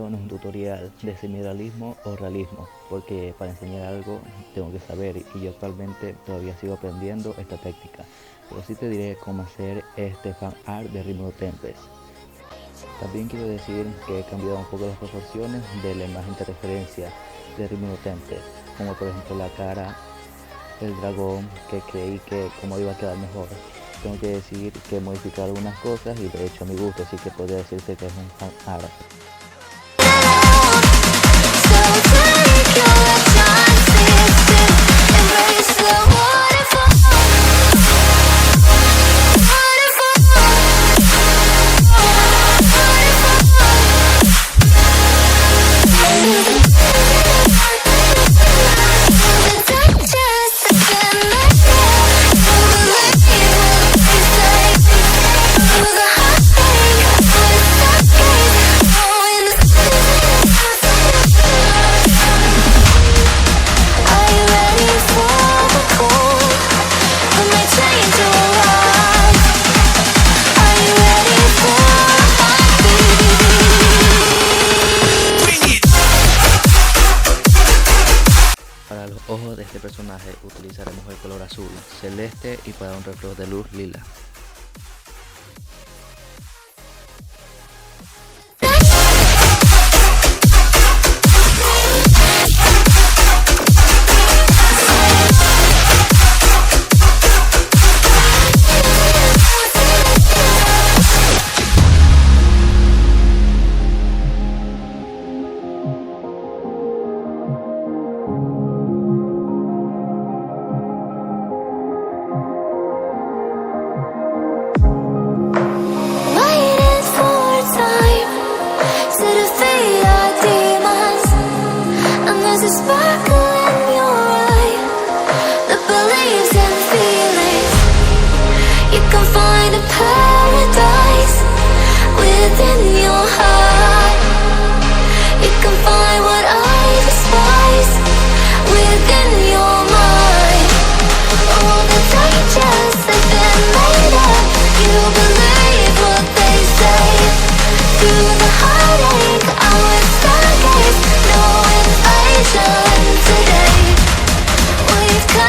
no es un tutorial de semirealismo o realismo, porque para enseñar algo tengo que saber y yo actualmente todavía sigo aprendiendo esta técnica, pero sí te diré cómo hacer este fan art de Rimuru Tempest. También quiero decir que he cambiado un poco las proporciones de la imagen de referencia de Rimuru Tempest, como por ejemplo la cara, el dragón, que creí que como iba a quedar mejor. Tengo que decir que he modificado algunas cosas y de hecho a mi gusto, así que podría decirse que es un fan art. Para los ojos de este personaje utilizaremos el color azul celeste y para un reflejo de luz lila.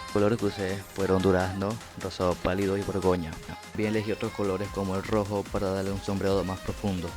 Los colores que usé fueron durazno, rosado pálido y borgoña. Bien elegí otros colores como el rojo para darle un sombreado más profundo.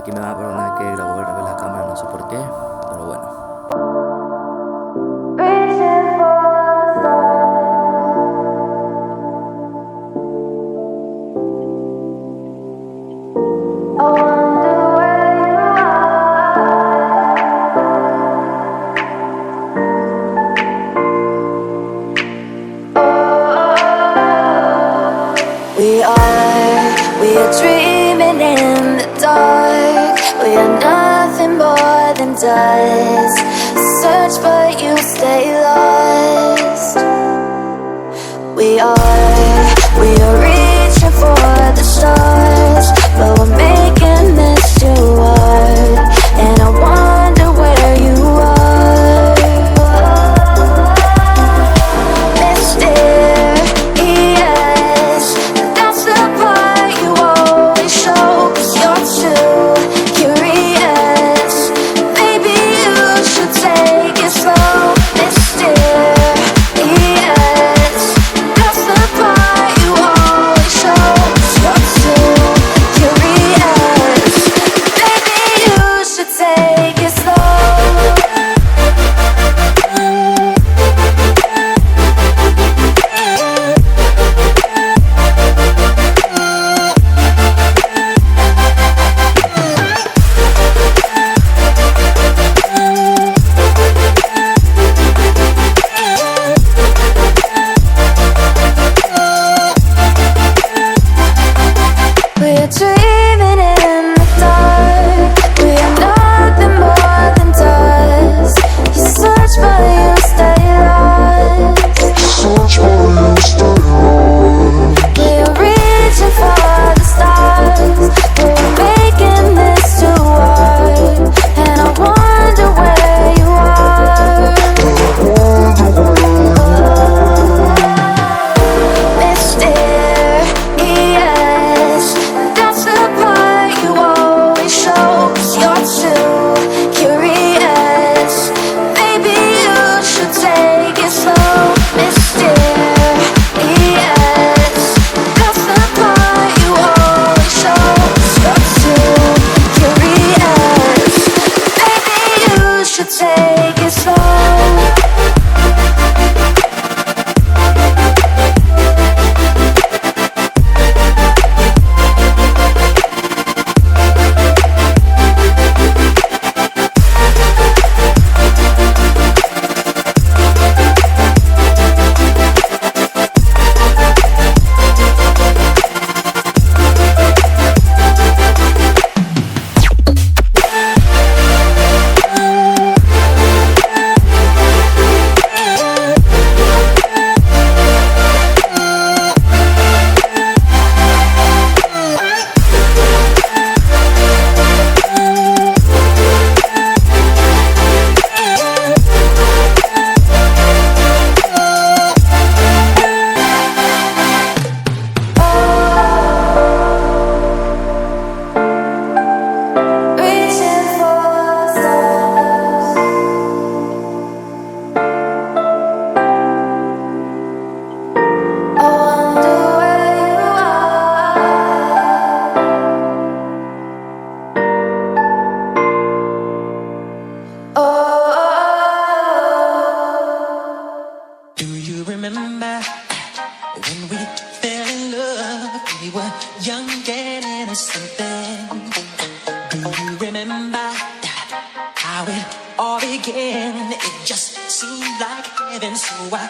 Aquí me van a perdonar que grabo otra vez la cámara, no sé por qué, pero bueno. We are dreaming in the dark. We are nothing more than dust. Search but you stay lost. We are reaching for the stars, but we're making this too hard. And I wonder where you are. Mysterious, that's the part you always show. 'Cause you're too curious. Maybe you should take it slow. Mysterious, that's the part you always show. 'Cause you're too curious. Maybe you should take it slow. We're dreaming in the dark. We are nothing more than dust. You search but you stay lost. We are reaching for the stars, but we're making this too hard. And I wonder where you are. Mysterious, that's the part you always show. 'Cause you're too curious. Maybe you should take it slow. Mysterious, that's the part you always show. 'Cause you're too curious. Maybe you should take it slow. Reaching for the stars. I wonder where you are. Do you remember when we fell in love? We were young and innocent then. Do you remember how it all began? It just seemed like heaven, so I